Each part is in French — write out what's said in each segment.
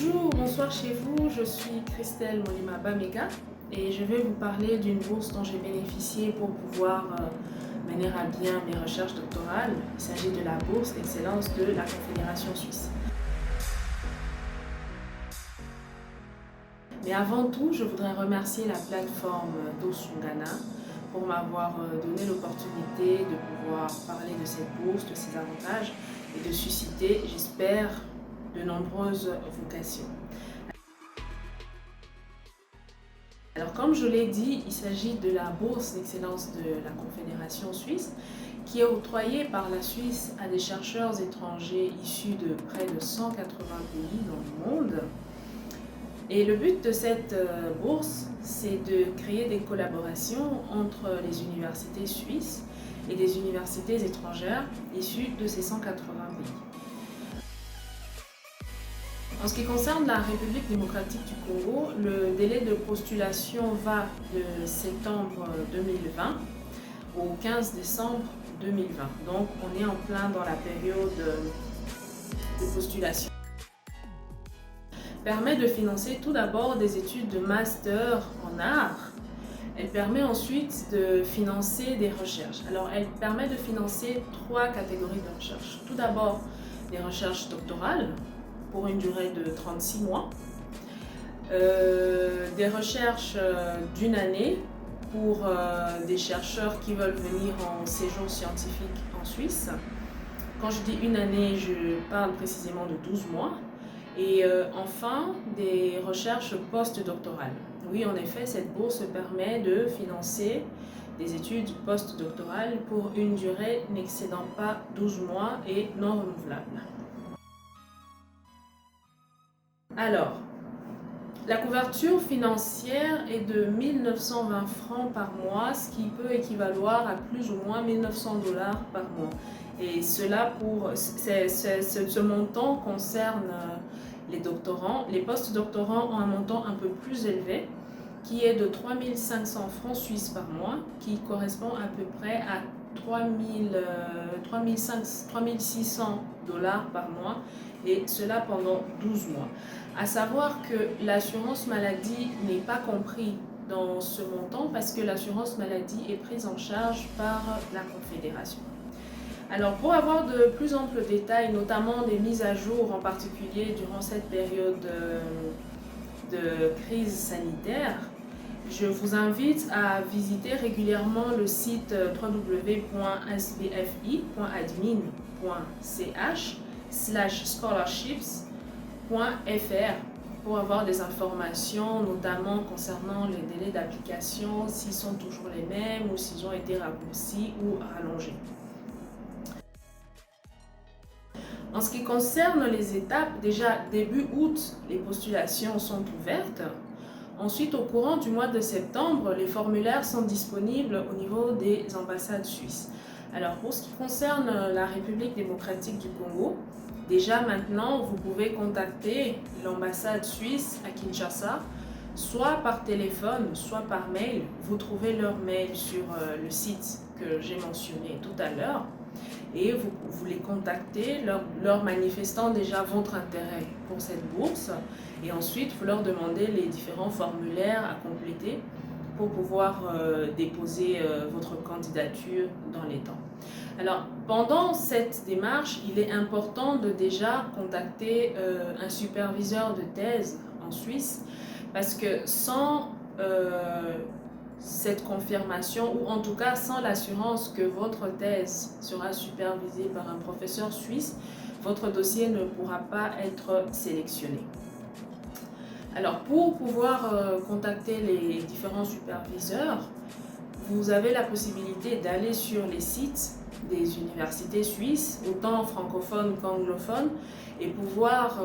Bonjour, bonsoir chez vous, je suis Christelle Molima Bamega et je vais vous parler d'une bourse dont j'ai bénéficié pour pouvoir mener à bien mes recherches doctorales. Il s'agit de la bourse d'excellence de la Confédération suisse. Mais avant tout, je voudrais remercier la plateforme Dosungana pour m'avoir donné l'opportunité de pouvoir parler de cette bourse, de ses avantages et de susciter, j'espère, de nombreuses vocations. Alors comme je l'ai dit, il s'agit de la bourse d'excellence de la Confédération suisse qui est octroyée par la Suisse à des chercheurs étrangers issus de près de 180 pays dans le monde. Et le but de cette bourse, c'est de créer des collaborations entre les universités suisses et des universités étrangères issues de ces 180 pays. En ce qui concerne la République démocratique du Congo, le délai de postulation va de septembre 2020 au 15 décembre 2020. Donc on est en plein dans la période de postulation. Permet de financer tout d'abord des études de master en art. Elle permet ensuite de financer des recherches. Alors elle permet de financer trois catégories de recherche. Tout d'abord des recherches doctorales pour une durée de 36 mois, des recherches d'une année pour des chercheurs qui veulent venir en séjour scientifique en Suisse. Quand je dis une année, je parle précisément de 12 mois. Et enfin, des recherches postdoctorales. Oui, en effet, cette bourse permet de financer des études postdoctorales pour une durée n'excédant pas 12 mois et non renouvelable. Alors, la couverture financière est de 1 920 francs par mois, ce qui peut équivaloir à plus ou moins 1 900 $ par mois. Et cela ce montant concerne les doctorants. Les postdoctorants ont un montant un peu plus élevé, qui est de 3 500 francs suisses par mois, qui correspond à peu près à 3 600 $ par mois, et cela pendant 12 mois. À savoir que l'assurance maladie n'est pas comprise dans ce montant parce que l'assurance maladie est prise en charge par la Confédération. Alors pour avoir de plus amples détails, notamment des mises à jour en particulier durant cette période de crise sanitaire, je vous invite à visiter régulièrement le site www.sbfi.admin.ch/scholarships.fr pour avoir des informations, notamment concernant les délais d'application, s'ils sont toujours les mêmes ou s'ils ont été raccourcis ou rallongés. En ce qui concerne les étapes, déjà début août, les postulations sont ouvertes. Ensuite, au courant du mois de septembre, les formulaires sont disponibles au niveau des ambassades suisses. Alors, pour ce qui concerne la République démocratique du Congo, déjà maintenant, vous pouvez contacter l'ambassade suisse à Kinshasa, soit par téléphone, soit par mail. Vous trouvez leur mail sur le site que j'ai mentionné tout à l'heure. Et vous les contactez, leur manifestant déjà votre intérêt pour cette bourse. Et ensuite, vous leur demandez les différents formulaires à compléter pour pouvoir déposer votre candidature dans les temps. Alors, pendant cette démarche, il est important de déjà contacter un superviseur de thèse en Suisse parce que sans cette confirmation, ou en tout cas sans l'assurance que votre thèse sera supervisée par un professeur suisse, votre dossier ne pourra pas être sélectionné. Alors pour pouvoir contacter les différents superviseurs, vous avez la possibilité d'aller sur les sites des universités suisses, autant francophones qu'anglophones, et pouvoir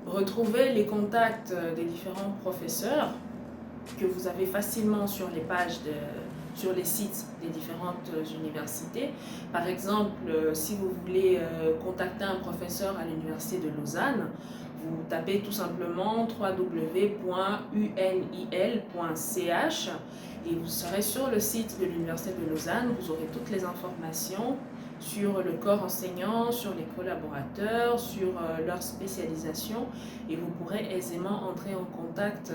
retrouver les contacts des différents professeurs que vous avez facilement sur les pages, sur les sites des différentes universités. Par exemple, si vous voulez contacter un professeur à l'université de Lausanne, vous tapez tout simplement www.unil.ch et vous serez sur le site de l'université de Lausanne. Vous aurez toutes les informations sur le corps enseignant, sur les collaborateurs, sur leur spécialisation, et vous pourrez aisément entrer en contact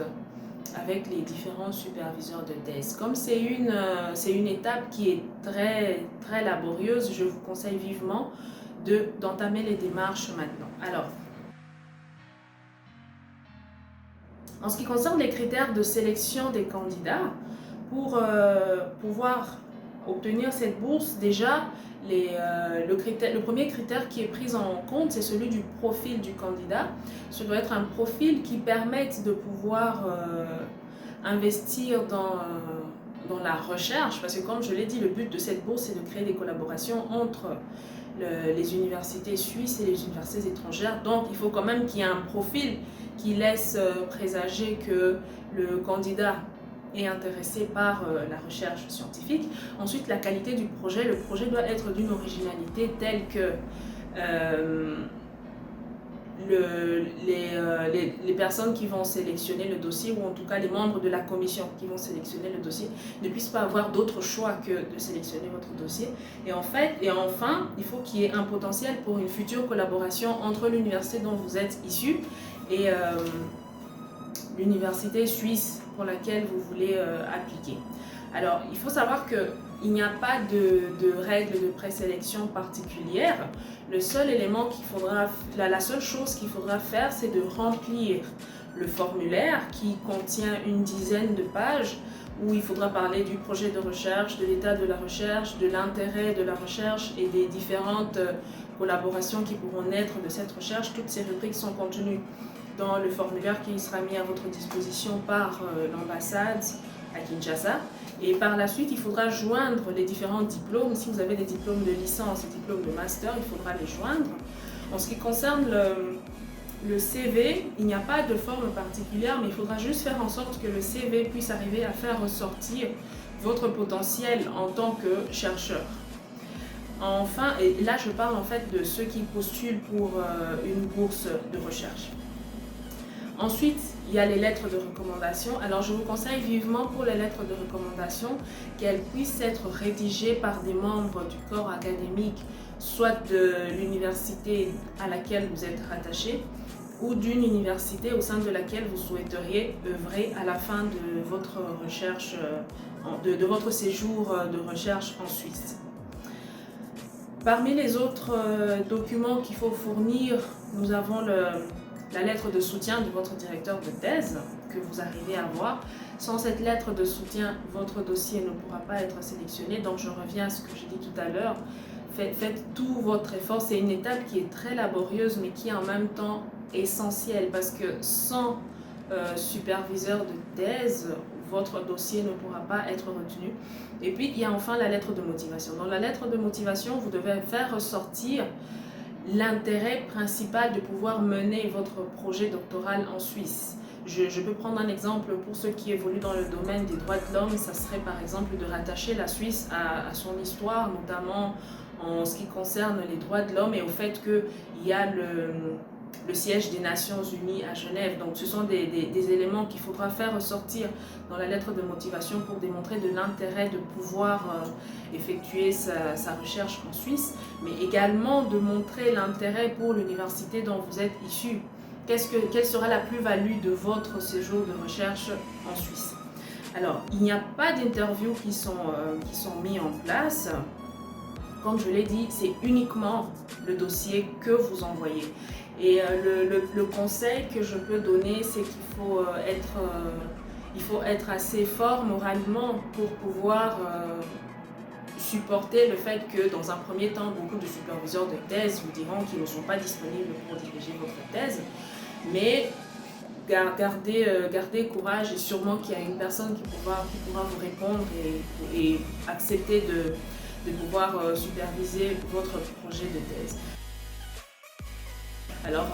avec les différents superviseurs de thèse. Comme c'est une étape qui est très laborieuse, je vous conseille vivement d'entamer les démarches maintenant. Alors, en ce qui concerne les critères de sélection des candidats, pour pouvoir obtenir cette bourse, déjà, le premier critère qui est pris en compte, c'est celui du profil du candidat. Ce doit être un profil qui permette de pouvoir investir dans la recherche, parce que comme je l'ai dit, le but de cette bourse, c'est de créer des collaborations entre les universités suisses et les universités étrangères. Donc, il faut quand même qu'il y ait un profil qui laisse présager que le candidat est intéressé par la recherche scientifique. Ensuite, la qualité du projet. Le projet doit être d'une originalité telle que les personnes qui vont sélectionner le dossier, ou en tout cas les membres de la commission qui vont sélectionner le dossier, ne puissent pas avoir d'autre choix que de sélectionner votre dossier. Et enfin, il faut qu'il y ait un potentiel pour une future collaboration entre l'université dont vous êtes issu et l'université suisse pour laquelle vous voulez appliquer. Alors, il faut savoir qu'il n'y a pas de règles de présélection particulière. Le seul élément la seule chose qu'il faudra faire, c'est de remplir le formulaire qui contient une dizaine de pages où il faudra parler du projet de recherche, de l'état de la recherche, de l'intérêt de la recherche et des différentes collaborations qui pourront naître de cette recherche. Toutes ces rubriques sont contenues dans le formulaire qui sera mis à votre disposition par l'ambassade à Kinshasa. Et par la suite, il faudra joindre les différents diplômes. Si vous avez des diplômes de licence et diplômes de master, il faudra les joindre. En ce qui concerne le CV, il n'y a pas de forme particulière, mais il faudra juste faire en sorte que le CV puisse arriver à faire ressortir votre potentiel en tant que chercheur. Enfin, et là je parle en fait de ceux qui postulent pour une bourse de recherche. Ensuite, il y a les lettres de recommandation. Alors, je vous conseille vivement pour les lettres de recommandation qu'elles puissent être rédigées par des membres du corps académique, soit de l'université à laquelle vous êtes rattaché, ou d'une université au sein de laquelle vous souhaiteriez œuvrer à la fin de votre recherche, de votre séjour de recherche en Suisse. Parmi les autres documents qu'il faut fournir, nous avons la lettre de soutien de votre directeur de thèse que vous arrivez à avoir. Sans cette lettre de soutien, votre dossier ne pourra pas être sélectionné. Donc je reviens à ce que j'ai dit tout à l'heure. Faites tout votre effort. C'est une étape qui est très laborieuse mais qui est en même temps essentielle parce que sans superviseur de thèse, votre dossier ne pourra pas être retenu. Et puis il y a enfin la lettre de motivation. Dans la lettre de motivation, vous devez faire ressortir l'intérêt principal de pouvoir mener votre projet doctoral en Suisse. Je peux prendre un exemple pour ceux qui évoluent dans le domaine des droits de l'homme. Ça serait par exemple de rattacher la Suisse à son histoire, notamment en ce qui concerne les droits de l'homme et au fait qu'il y a le siège des Nations Unies à Genève. Donc ce sont des éléments qu'il faudra faire ressortir dans la lettre de motivation pour démontrer de l'intérêt de pouvoir effectuer sa recherche en Suisse, mais également de montrer l'intérêt pour l'université dont vous êtes issu. Quelle sera la plus-value de votre séjour de recherche en Suisse? Alors, il n'y a pas d'interviews qui sont mis en place. Comme je l'ai dit, c'est uniquement le dossier que vous envoyez. Et le conseil que je peux donner, c'est qu'il faut être assez fort moralement pour pouvoir supporter le fait que dans un premier temps, beaucoup de superviseurs de thèse vous diront qu'ils ne sont pas disponibles pour diriger votre thèse. Mais gardez courage et sûrement qu'il y a une personne qui pourra vous répondre et accepter de pouvoir superviser votre projet de thèse. Alors,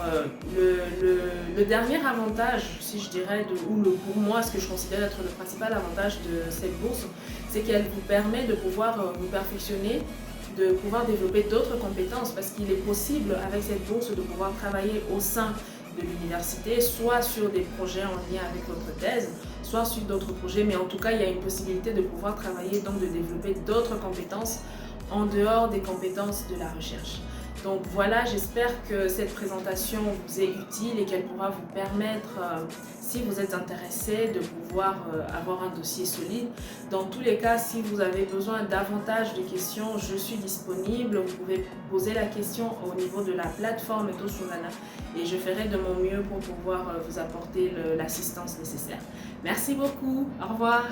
le dernier avantage, si je dirais, pour moi, ce que je considère être le principal avantage de cette bourse, c'est qu'elle vous permet de pouvoir vous perfectionner, de pouvoir développer d'autres compétences, parce qu'il est possible avec cette bourse de pouvoir travailler au sein de l'université, soit sur des projets en lien avec votre thèse, soit sur d'autres projets, mais en tout cas, il y a une possibilité de pouvoir travailler, donc de développer d'autres compétences en dehors des compétences de la recherche. Donc voilà, j'espère que cette présentation vous est utile et qu'elle pourra vous permettre, si vous êtes intéressé, de pouvoir avoir un dossier solide. Dans tous les cas, si vous avez besoin davantage de questions, je suis disponible. Vous pouvez poser la question au niveau de la plateforme Etosunana et je ferai de mon mieux pour pouvoir vous apporter l'assistance nécessaire. Merci beaucoup. Au revoir.